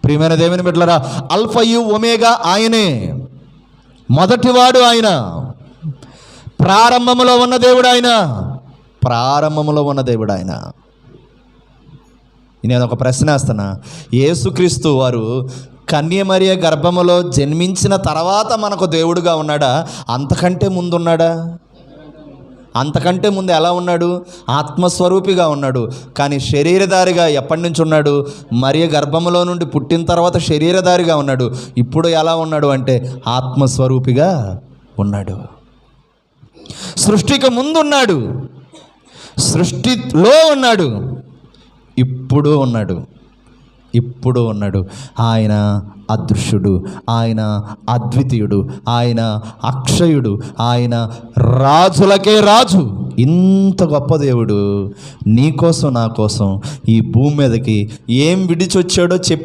ప్రియమైన దేవుని బిడ్డలారా, అల్ఫయు ఒమేగా ఆయనే, మొదటివాడు ఆయన, ప్రారంభములో ఉన్న దేవుడు ఆయన, ప్రారంభములో ఉన్న దేవుడు ఆయన. నేను ఒక ప్రశ్న వేస్తున్నా, యేసుక్రీస్తు వారు కన్యమరియ గర్భములో జన్మించిన తర్వాత మనకు దేవుడుగా ఉన్నాడా, అంతకంటే ముందు ఉన్నాడా? అంతకంటే ముందు ఎలా ఉన్నాడు? ఆత్మస్వరూపిగా ఉన్నాడు. కానీ శరీరధారిగా ఎప్పటి నుంచి ఉన్నాడు? మరియ గర్భములో నుండి పుట్టిన తర్వాత శరీరధారిగా ఉన్నాడు. ఇప్పుడు ఎలా ఉన్నాడు అంటే ఆత్మస్వరూపిగా ఉన్నాడు. సృష్టికి ముందు ఉన్నాడు, సృష్టిలో ఉన్నాడు, ఇప్పుడు ఉన్నాడు, ఇప్పుడు ఉన్నాడు. ఆయన అదృశ్యుడు, ఆయన అద్వితీయుడు, ఆయన అక్షయుడు, ఆయన రాజులకే రాజు. ఇంత గొప్ప దేవుడు నీ కోసం నా కోసం ఈ భూమి మీదకి ఏం విడిచొచ్చాడో చెప్పి